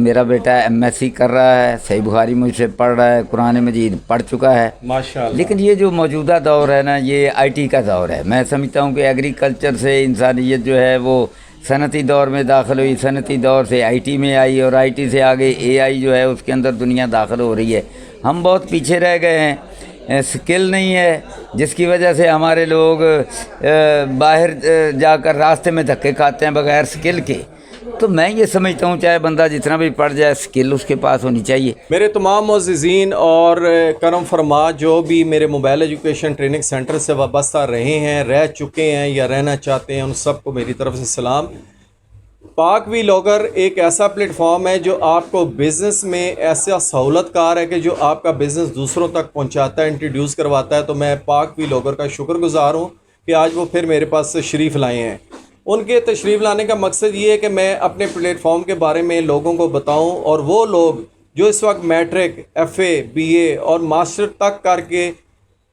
मेरा बेटा एमएससी कर रहा है, सही बुखारी मुझसे पढ़ रहा है, कुरान मजीद पढ़ चुका है माशाल्लाह। लेकिन ये जो मौजूदा दौर है ना, ये आईटी का दौर है। मैं समझता हूँ कि एग्रीकल्चर से इंसानियत जो है वो सनती दौर में दाखिल हुई, सनती दौर से आईटी में आई और आईटी से आगे एआई जो है उसके अंदर दुनिया दाखिल हो रही है। हम बहुत पीछे रह गए हैं, स्किल नहीं है, जिसकी वजह से हमारे लोग बाहर जाकर रास्ते में धक्के खाते हैं बगैर स्किल के। तो मैं ये समझता हूँ चाहे बंदा जितना भी पढ़ जाए, स्किल उसके पास होनी चाहिए। मेरे तमाम मुअज़्ज़िज़ीन और करम फरमा जो भी मेरे मोबाइल एजुकेशन ट्रेनिंग सेंटर से वाबस्ता रहे हैं, रह चुके हैं या रहना चाहते हैं, उन सबको मेरी तरफ से सलाम। पाक व्लॉगर एक ऐसा प्लेटफॉर्म है जो आपको बिज़नेस में ऐसा सहूलतकार है कि जो आपका बिज़नेस दूसरों तक पहुंचाता है, इंट्रोड्यूस करवाता है। तो मैं पाक व्लॉगर का शुक्रगुज़ार हूं कि आज वो फिर मेरे पास तशरीफ़ लाए हैं। उनके तशरीफ़ लाने का मकसद ये है कि मैं अपने प्लेटफॉर्म के बारे में लोगों को बताऊं और वो लोग जो इस वक्त मैट्रिक, एफ़ए, बीए और मास्टर तक करके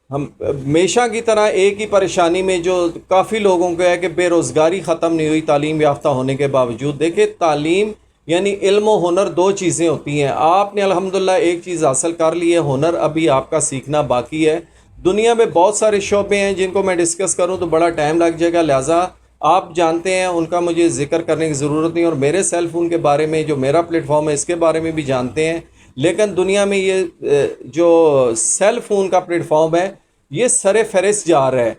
हम हमेशा की तरह एक ही परेशानी में जो काफ़ी लोगों को है कि बेरोज़गारी ख़त्म नहीं हुई तालीम याफ्ता होने के बावजूद। देखिए, तालीम यानी इल्म और हुनर दो चीज़ें होती हैं। आपने अल्हम्दुलिल्लाह एक चीज़ हासिल कर ली है, हुनर अभी आपका सीखना बाकी है। दुनिया में बहुत सारे शोबे हैं जिनको मैं डिस्कस करूँ तो बड़ा टाइम लग जाएगा, लिहाजा आप जानते हैं उनका मुझे ज़िक्र करने की ज़रूरत नहीं। और मेरे सेल फ़ोन के बारे में जो मेरा प्लेटफॉर्म है इसके बारे में भी जानते हैं। लेकिन दुनिया में ये जो सेल फ़ोन का प्लेटफॉर्म है ये सरे फहरिस्त जा रहा है।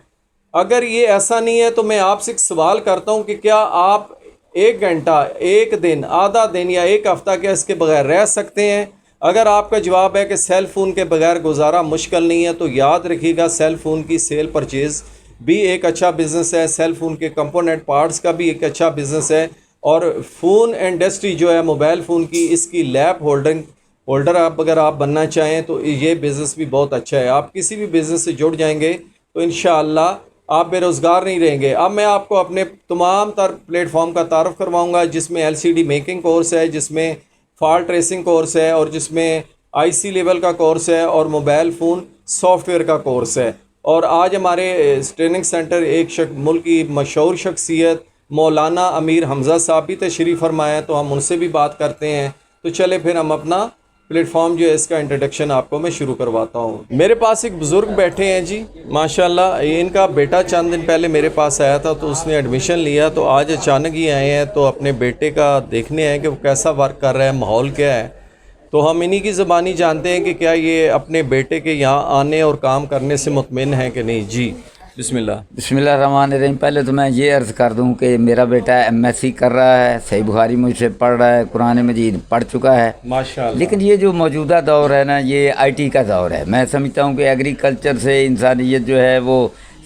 अगर ये ऐसा नहीं है तो मैं आपसे एक सवाल करता हूँ कि क्या आप एक घंटा, एक दिन, आधा दिन या एक हफ़्ता क्या इसके बगैर रह सकते हैं? अगर आपका जवाब है कि सेल फ़ोन के बगैर गुजारा मुश्किल नहीं है तो याद रखिएगा, सेल फ़ोन की सेल परचेज़ भी एक अच्छा बिज़नेस है, सेल फ़ोन के कंपोनेंट पार्ट्स का भी एक अच्छा बिज़नेस है। और फ़ोन इंडस्ट्री जो है मोबाइल फ़ोन की, इसकी लैब होल्डर आप अगर आप बनना चाहें तो ये बिज़नेस भी बहुत अच्छा है। आप किसी भी बिज़नेस से जुड़ जाएंगे तो इंशाअल्लाह आप बेरोज़गार नहीं रहेंगे। अब मैं आपको अपने तमाम प्लेटफॉर्म का तारुफ़ करवाऊँगा जिसमें LCD मेकिंग कोर्स है, जिसमें फॉल्ट ट्रेसिंग कोर्स है और जिसमें IC लेवल का कोर्स है और मोबाइल फ़ोन सॉफ्टवेयर का कोर्स है। और आज हमारे ट्रेनिंग सेंटर एक मुल्क की मशहूर शख्सियत मौलाना अमीर हमज़ा साहब भी तशरीफ़ फरमाया, तो हम उनसे भी बात करते हैं। तो चले फिर हम अपना प्लेटफॉर्म जो है इसका इंट्रोडक्शन आपको मैं शुरू करवाता हूँ। मेरे पास एक बुज़ुर्ग बैठे हैं जी, माशाल्लाह। ये इनका बेटा चंद दिन पहले मेरे पास आया था तो उसने एडमिशन लिया, तो आज अचानक ही आए हैं तो अपने बेटे का देखने आए कि वो कैसा वर्क कर रहा है, माहौल क्या है। तो हम इन्हीं की ज़बानी जानते हैं कि क्या ये अपने बेटे के यहाँ आने और काम करने से मुतमिन हैं कि नहीं। जी बिस्मिल्लाहिर्रहमानिर्रहीम। पहले तो मैं ये अर्ज़ कर दूं कि मेरा बेटा एमएससी कर रहा है, सही बुखारी मुझसे पढ़ रहा है, कुरान मजीद पढ़ चुका है माशाल्लाह। लेकिन ये जो मौजूदा दौर है ना, ये आईटी का दौर है। मैं समझता हूँ कि एग्रीकल्चर से इंसानियत जो है वो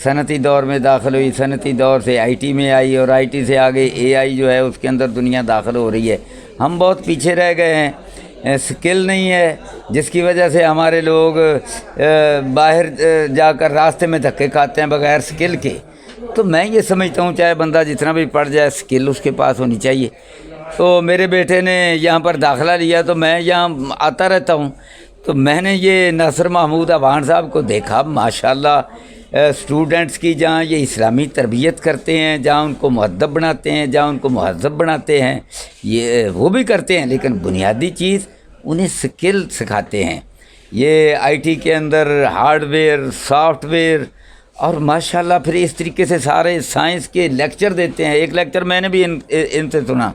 सनती दौर में दाखिल हुई, सनती दौर से आईटी में आई और आईटी से आगे एआई जो है उसके अंदर दुनिया दाखिल हो रही है। हम बहुत पीछे रह गए हैं, स्किल नहीं है, जिसकी वजह से हमारे लोग बाहर जाकर रास्ते में धक्के खाते हैं बगैर स्किल के। तो मैं ये समझता हूँ चाहे बंदा जितना भी पढ़ जाए, स्किल उसके पास होनी चाहिए। तो मेरे बेटे ने यहाँ पर दाखिला लिया तो मैं यहाँ आता रहता हूँ, तो मैंने ये नासिर महमूद अवान साहब को देखा। माशाल्लाह, स्टूडेंट्स की जहाँ ये इस्लामी तरबियत करते हैं, जहाँ उनको मुहद्दब बनाते हैं, जहाँ उनको महज़ब बनाते हैं, ये वो भी करते हैं, लेकिन बुनियादी चीज़ उन्हें स्किल सिखाते हैं। ये आईटी के अंदर हार्डवेयर, सॉफ्टवेयर और माशाल्लाह फिर इस तरीके से सारे साइंस के लेक्चर देते हैं। एक लेक्चर मैंने भी इनसे सुना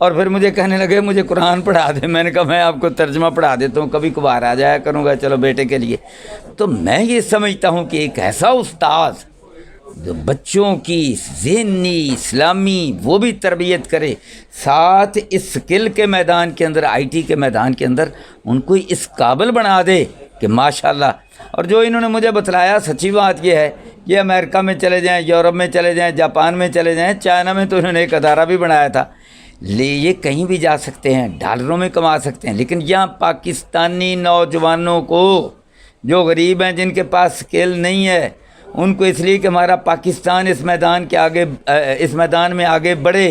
और फिर मुझे कहने लगे मुझे कुरान पढ़ा दे। मैंने कहा मैं आपको तर्जमा पढ़ा देता हूँ, कभी कभार आ जाया करूँगा, चलो बेटे के लिए। तो मैं ये समझता हूँ कि एक ऐसा उस्ताद जो बच्चों की ज़हनी इस्लामी वो भी तरबियत करे, साथ इस स्किल के मैदान के अंदर, आईटी के मैदान के अंदर उनको इस काबिल बना दे कि माशाल्लाह। और जो इन्होंने मुझे बतलाया, सच्ची बात यह है कि अमेरिका में चले जाएँ, यूरोप में चले जाएँ, जापान में चले जाएँ, चाइना में तो इन्होंने एक अदारा भी बनाया था। ये कहीं भी जा सकते हैं, डॉलरों में कमा सकते हैं, लेकिन यहाँ पाकिस्तानी नौजवानों को जो गरीब हैं, जिनके पास स्किल नहीं है, उनको इसलिए कि हमारा पाकिस्तान इस मैदान के आगे, इस मैदान में आगे बढ़े,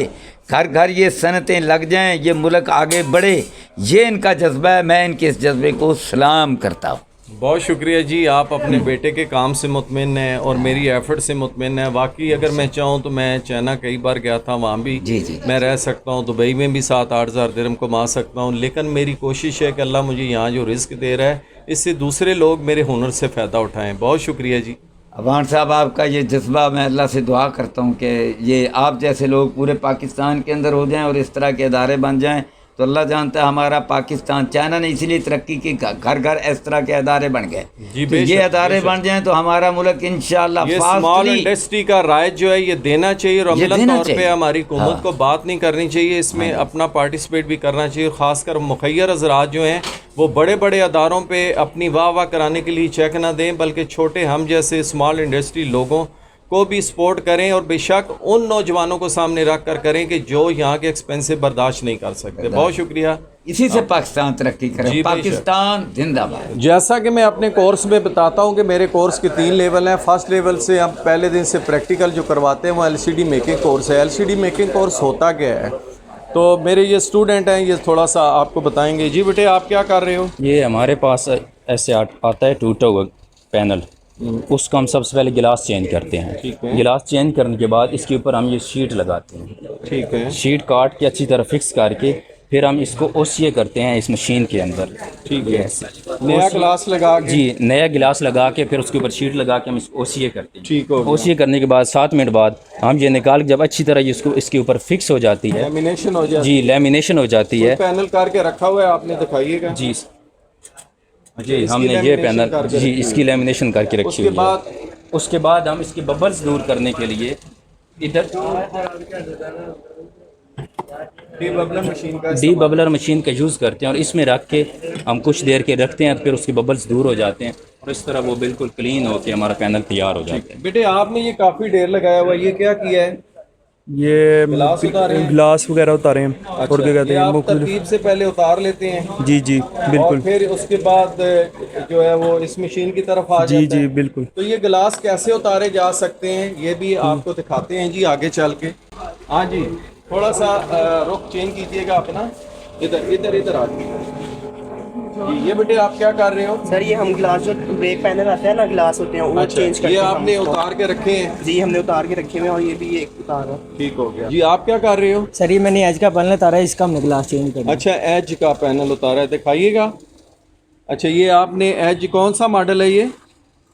घर घर ये सनतें लग जाएं, ये मुल्क आगे बढ़े, ये इनका जज्बा है। मैं इनके इस जज्बे को सलाम करता हूँ। बहुत शुक्रिया जी, आप अपने बेटे के काम से मुतमिन हैं और मेरी एफर्ट से मुतमिन हैं। वाकई अगर मैं चाहूँ तो मैं चाइना कई बार गया था, वहाँ भी जी जी मैं रह सकता हूँ, दुबई में भी 7-8 हज़ार दिरहम कमा सकता हूँ, लेकिन मेरी कोशिश है कि अल्लाह मुझे यहाँ जो रिस्क दे रहा है इससे दूसरे लोग मेरे हुनर से फ़ायदा उठाएँ। बहुत शुक्रिया जी। अबान साहब, आपका ये जज्बा, मैं अल्लाह से दुआ करता हूँ कि ये आप जैसे लोग पूरे पाकिस्तान के अंदर हो जाएं और इस तरह के अदारे बन जाएं, तो अल्लाह जानता है हमारा पाकिस्तान, चाइना ने इसीलिए तरक्की की, घर घर इस तरह के अदारे बन गए। जी, तो बेशक, ये अदारे बन जाएं तो हमारा मुल्क इंशाअल्लाह ये स्मॉल फास्टली इंडस्ट्री का राइट जो है ये देना चाहिए और ये अमलन देना तौर पे चाहिए। हमारी हुकूमत को बात नहीं करनी चाहिए, इसमें अपना पार्टिसिपेट भी करना चाहिए। ख़ासकर मुखैर हज़रात जो हैं वो बड़े बड़े अदारों पे अपनी वाह वाह कराने के लिए चेक ना दें, बल्कि छोटे हम जैसे स्मॉल इंडस्ट्री लोगों को भी सपोर्ट करें और बेशक उन नौजवानों को सामने रख कर करें कि जो यहाँ के एक्सपेंसिव बर्दाश्त नहीं कर सकते। बहुत शुक्रिया। इसी से पाकिस्तान तरक्की जी, करे। बेशक। पाकिस्तान जिंदाबाद। जैसा कि मैं अपने कोर्स में बताता हूँ कि मेरे कोर्स के 3 लेवल हैं। फर्स्ट लेवल से हम पहले दिन से प्रैक्टिकल जो करवाते हैं वो एलसीडी मेकिंग कोर्स है। एलसीडी मेकिंग कोर्स होता क्या है, तो मेरे ये स्टूडेंट हैं, ये थोड़ा सा आपको बताएंगे। जी बेटे, आप क्या कर रहे हो? ये हमारे पास ऐसे आता है टूटा हुआ पैनल, उसको हम सबसे पहले गिलास चेंज करते हैं। गिलास चेंज करने के बाद इसके ऊपर हम ये शीट लगाते हैं। ठीक है, शीट काट के अच्छी तरह फिक्स करके फिर हम इसको ओसीए करते हैं इस मशीन के अंदर। ठीक है। नया ग्लास लगा के, जी, नया गिलास लगा के फिर उसके ऊपर शीट लगा के हम इसको ओसीए करते हैं। ठीक हो गया। ओसीए करने के बाद 7 मिनट बाद हम ये निकाल के जब अच्छी तरह इसको इसके ऊपर फिक्स हो जाती है, लेमिनेशन हो जाए। जी लेमिनेशन हो जाती है। पैनल करके रखा हुआ है आपने, दिखाइएगा। जी जी, हमने ये पैनल, जी इसकी लेमिनेशन करके रखी हुई है। उसके बाद हम इसके बबल्स दूर करने के लिए इधर डी बबलर मशीन का यूज़ करते हैं और इसमें रख के हम कुछ देर के रखते हैं, फिर उसके बबल्स दूर हो जाते हैं और इस तरह वो बिल्कुल क्लीन होकर हमारा पैनल तैयार हो जाता है। बेटे, आपने ये काफ़ी देर लगाया हुआ, ये क्या किया है? ये ग्लास वगैरह उतारे हैं। अच्छा, और क्या कहते ये हैं, आप मुख्तलिफ। तरतीब से पहले उतार लेते हैं? जी जी और बिल्कुल। फिर उसके बाद जो है वो इस मशीन की तरफ आ जी जाता जी है। बिल्कुल। तो ये गिलास कैसे उतारे जा सकते हैं ये भी आपको दिखाते हैं जी आगे चल के। हाँ जी, थोड़ा सा रुख चेंज कीजिएगा अपना, इधर इधर इधर आ जाइए। ये बेटे, आप क्या कर रहे हो? सर ये हम गिलास जो ब्रेक पैनल आते हैं ना, गिलास होते हैं वो अच्छा, चेंज करते ये हैं आपने हम उसको। उतार के रखे हैं? जी हमने उतार के रखे हुए हैं और ये भी एक उतार है। ठीक हो गया जी। आप क्या कर रहे हो? सर ये मैंने एज का पैनल उतारा है, इसका हमने ग्लास चेंज करना है। अच्छा, एज का पैनल उतारा है, दिखाइएगा। अच्छा, ये आपने एज कौन सा मॉडल है ये?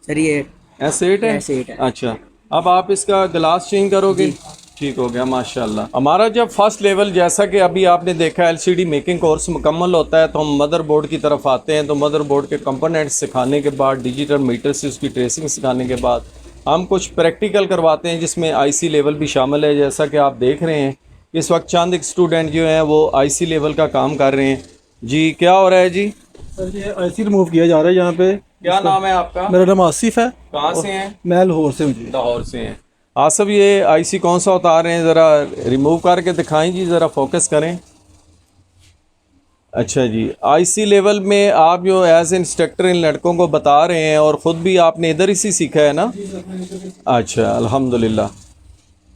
सर ये S8 है? S8 है। अच्छा, अब आप इसका ग्लास चेंज करोगे? ठीक हो गया, माशाल्लाह। हमारा जब फर्स्ट लेवल, जैसा कि अभी आपने देखा, एलसीडी मेकिंग कोर्स मुकम्मल होता है तो हम मदरबोर्ड की तरफ आते हैं। तो मदरबोर्ड के कंपोनेंट्स सिखाने के बाद, डिजिटल मीटर से उसकी ट्रेसिंग सिखाने के बाद हम कुछ प्रैक्टिकल करवाते हैं जिसमें आईसी लेवल भी शामिल है। जैसा कि आप देख रहे हैं इस वक्त चंद एक स्टूडेंट जो हैं वो आईसी लेवल का काम कर रहे हैं। जी, क्या हो रहा है जी? सर ये आईसी रिमूव किया जा रहा है यहाँ पे। क्या नाम है आपका? मेरा नाम आसिफ है। कहाँ से हैं? मैं लाहौर से हूँ जी। लाहौर से हैं। आसिफ, ये आईसी कौन सा उतार रहे हैं, ज़रा रिमूव करके दिखाएं जी, ज़रा फोकस करें। अच्छा जी, आईसी लेवल में आप जो एज इंस्ट्रक्टर इन लड़कों को बता रहे हैं और ख़ुद भी आपने इधर ही से सीखा है ना? अच्छा, अल्हम्दुलिल्लाह।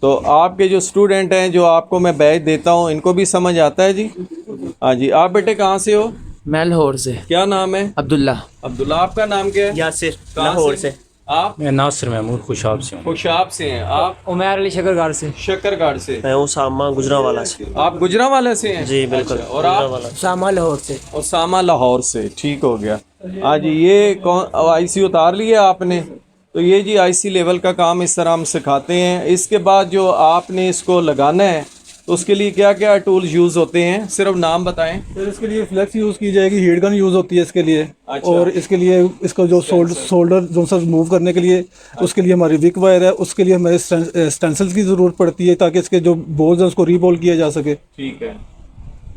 तो आपके जो स्टूडेंट हैं जो आपको मैं बैच देता हूँ, इनको भी समझ आता है जी? हाँ जी। आप बेटे कहाँ से हो? मैं लाहौर से। क्या नाम है? अब्दुल्ला। अब्दुल्ला। आपका नाम क्या है? यासिर, कहाँ लाहौर से। आप? मैं नासिर महमूद खुशाब से हूँ। खुशाब से हैं। आप? उमैर अली शकरगार से। शक्करगढ़ से। मैं उसामा गुजरांवाला से। आप गुजरांवाला से हैं? जी बिल्कुल। अच्छा, और आप? सामा लाहौर से। और सामा लाहौर से। ठीक हो गया। हाँ जी, ये कौन आईसी उतार लिया आपने? तो ये जी आईसी लेवल का काम इस तरह हम सिखाते हैं। इसके बाद जो आपने इसको लगाना है तो उसके लिए क्या क्या टूल यूज़ होते हैं, सिर्फ नाम बताएं। सर इसके लिए फ्लेक्स यूज़ की जाएगी, हीट गन यूज़ होती है इसके लिए। अच्छा। और इसके लिए इसको जो शोल्डर जो सा मूव करने के लिए उसके लिए हमारी विक वायर है, उसके लिए हमारे स्टेंसिल्स की ज़रूरत पड़ती है ताकि इसके जो बोल्स हैं उसको रीबोल किया जा सके। ठीक है,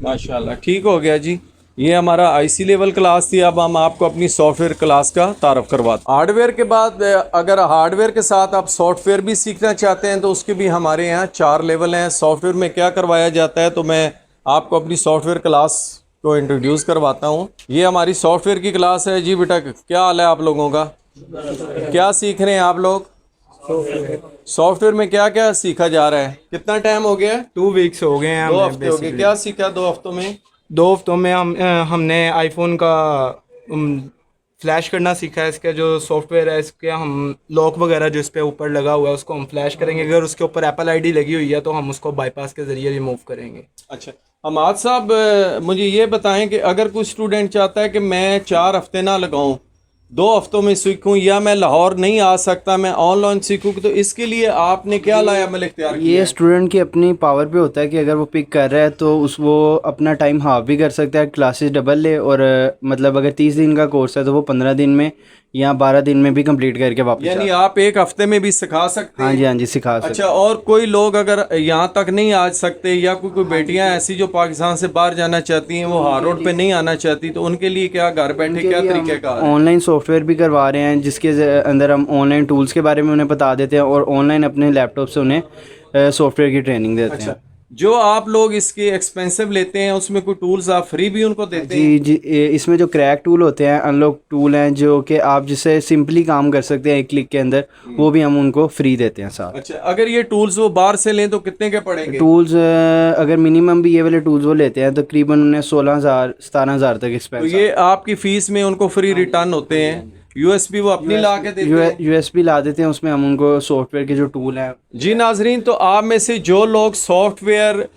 माशाल्लाह। ठीक हो गया जी। ये हमारा आईसी लेवल क्लास थी। अब हम आपको अपनी सॉफ्टवेयर क्लास का तारफ़ करवाते हैं। हार्डवेयर के बाद अगर हार्डवेयर के साथ आप सॉफ्टवेयर भी सीखना चाहते हैं तो उसके भी हमारे यहाँ 4 लेवल हैं। सॉफ्टवेयर में क्या करवाया जाता है, तो मैं आपको अपनी सॉफ्टवेयर क्लास को इंट्रोड्यूस करवाता हूँ। ये हमारी सॉफ्टवेयर की क्लास है। जी बेटा, क्या हाल है आप लोगों का? क्या सीख रहे हैं आप लोग? सॉफ्टवेयर में क्या क्या सीखा जा रहा है? कितना टाइम हो गया? 2 वीक्स हो गए हैं। 2 हफ्ते हो गए। क्या सीखा 2 हफ्तों में? 2 हफ्तों में हमने आईफोन का फ्लैश करना सीखा है। इसका जो सॉफ्टवेयर है, इसके हम लॉक वगैरह जो इस पे ऊपर लगा हुआ है उसको हम फ्लैश करेंगे। अगर उसके ऊपर एप्पल आईडी लगी हुई है तो हम उसको बाईपास के ज़रिए रिमूव करेंगे। अच्छा हमाद साहब, मुझे ये बताएं कि अगर कोई स्टूडेंट चाहता है कि मैं 4 हफ्ते ना लगाऊं, 2 हफ्तों में सीखूं, या मैं लाहौर नहीं आ सकता, मैं ऑनलाइन सीखूं, तो इसके लिए आपने क्या लाया अमल इख्तियार किया? ये स्टूडेंट की अपनी पावर पे होता है कि अगर वो पिक कर रहा है तो वो अपना टाइम हाफ भी कर सकता है, क्लासेस डबल ले, और मतलब अगर 30 दिन का कोर्स है तो वो 15 दिन में या 12 दिन में भी कंप्लीट करके वापस यानी आप 1 हफ्ते में भी सिखा सकते हैं? हाँ जी सिखा सकते। अच्छा, और कोई लोग अगर यहाँ तक नहीं आ सकते, या कोई बेटियाँ ऐसी जो पाकिस्तान से बाहर जाना चाहती हैं, वो हार रोड पे नहीं आना चाहती, तो उनके लिए क्या घर बैठे क्या तरीके का ऑनलाइन सॉफ्टवेयर भी करवा रहे हैं, जिसके अंदर हम ऑनलाइन टूल्स के बारे में उन्हें बता देते हैं और ऑनलाइन अपने लैपटॉप से उन्हें सॉफ्टवेयर की ट्रेनिंग देते हैं। जो आप लोग इसके एक्सपेंसिव लेते हैं उसमें कोई टूल्स आप फ्री भी उनको देते हैं? जी इसमें जो क्रैक टूल होते हैं, अनलॉक टूल हैं, जो कि आप जिससे सिंपली काम कर सकते हैं 1 क्लिक के अंदर, वो भी हम उनको फ्री देते हैं साथ। अच्छा, अगर ये टूल्स वो बाहर से लें तो कितने के पड़ेंगे? टूल्स अगर मिनिमम भी ये वाले टूल्स वो लेते हैं तकरीबन उन्हें 16,000-17,000 तक एक्सपेंस। तो ये आपकी फीस में उनको फ्री रिटर्न होते हैं? यूएसबी वो अपनी ला के देते हैं? यूएसबी ला देते हैं, उसमें हम उनको सॉफ्टवेयर के जो टूल हैं। जी नाजरीन, तो आप में से जो लोग सॉफ्टवेयर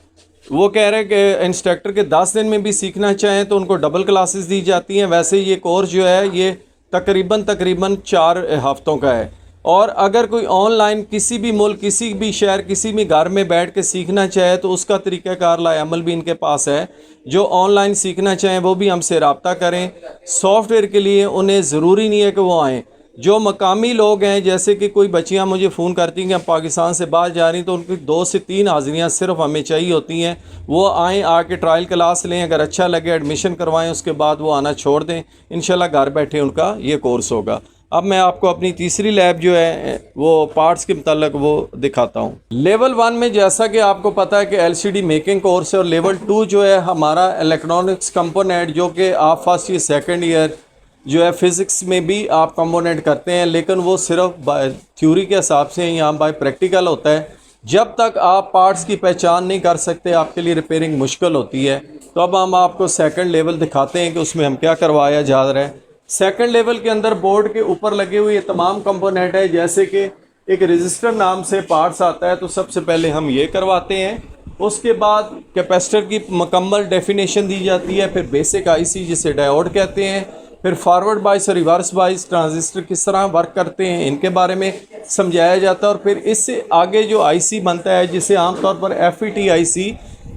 वो कह रहे हैं कि इंस्ट्रक्टर के 10 दिन में भी सीखना चाहें तो उनको डबल क्लासेस दी जाती हैं। वैसे ये कोर्स जो है ये तकरीबन 4 हफ्तों का है। और अगर कोई ऑनलाइन किसी भी मुल्क, किसी भी शहर, किसी भी घर में बैठ के सीखना चाहे तो उसका तरीक़ाकार लाएअमल भी इनके पास है। जो ऑनलाइन सीखना चाहें वो भी हमसे रब्ता करें। सॉफ्टवेयर के लिए उन्हें ज़रूरी नहीं है कि वो आएँ। जो मकामी लोग हैं, जैसे कि कोई बच्चियां मुझे फ़ोन करती हैं कि हम पाकिस्तान से बाहर जा रही हैं, तो उनकी 2 से 3 हाज़िरियाँ सिर्फ हमें चाहिए होती हैं। वो आएँ, आके ट्रायल क्लास लें, अगर अच्छा लगे एडमिशन करवाएं, उसके बाद वो आना छोड़ दें। इंशाल्लाह घर बैठे उनका ये कोर्स होगा। अब मैं आपको अपनी तीसरी लैब जो है वो पार्ट्स के मुताल्लिक वो दिखाता हूँ। लेवल 1 में जैसा कि आपको पता है कि LCD मेकिंग कोर्स है, और लेवल 2 जो है हमारा इलेक्ट्रॉनिक्स कंपोनेंट, जो कि आप फर्स्ट ईयर सेकेंड ईयर जो है फ़िज़िक्स में भी आप कंपोनेंट करते हैं, लेकिन वो सिर्फ थ्योरी के हिसाब से यहाँ बाय प्रैक्टिकल होता है। जब तक आप पार्ट्स की पहचान नहीं कर सकते आपके लिए रिपेयरिंग मुश्किल होती है। तो अब हम आपको सेकंड लेवल दिखाते हैं कि उसमें हम क्या करवाया जा रहा है। सेकंड लेवल के अंदर बोर्ड के ऊपर लगे हुए ये तमाम कंपोनेंट है, जैसे कि एक रजिस्टर नाम से पार्ट्स आता है, तो सबसे पहले हम ये करवाते हैं। उसके बाद कैपेसिटर की मुकम्मल डेफिनेशन दी जाती है, फिर बेसिक IC जिसे डायोड कहते हैं, फिर फॉरवर्ड बाइस और रिवर्स बाइस ट्रांजिस्टर किस तरह वर्क करते हैं इनके बारे में समझाया जाता है। और फिर इससे आगे जो IC बनता है, जिसे आमतौर पर FET IC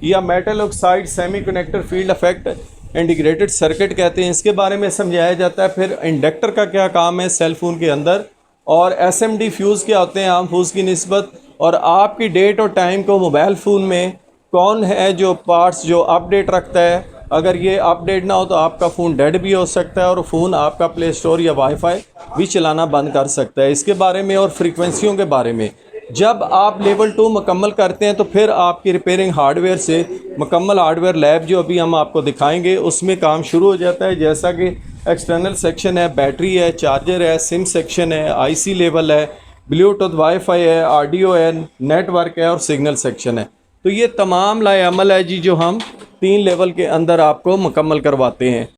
या metal oxide semiconductor field effect integrated circuit कहते हैं, इसके बारे में समझाया जाता है। फिर इंडक्टर का क्या काम है सेल फोन के अंदर, और SMD फ्यूज़ क्या होते हैं आम फ्यूज़ की निस्बत, और आपकी डेट और टाइम को मोबाइल फ़ोन में कौन है जो पार्ट्स जो अपडेट रखता है। अगर ये अपडेट ना हो तो आपका फ़ोन डेड भी हो सकता है और फ़ोन आपका प्ले स्टोर या वाईफाई भी चलाना बंद कर सकता है। इसके बारे में और फ्रीक्वेंसियों के बारे में जब आप लेवल 2 मुकम्मल करते हैं तो फिर आपकी रिपेयरिंग हार्डवेयर से मुकम्मल हार्डवेयर लैब जो अभी हम आपको दिखाएंगे उसमें काम शुरू हो जाता है। जैसा कि एक्सटर्नल सेक्शन है, बैटरी है, चार्जर है, सिम सेक्शन है, IC लेवल है, ब्लूटूथ वाईफाई है, ऑडियो है, नेटवर्क है और सिग्नल सेक्शन है। तो ये तमाम लाए अमल है जी जो हम 3 लेवल के अंदर आपको मुकम्मल करवाते हैं।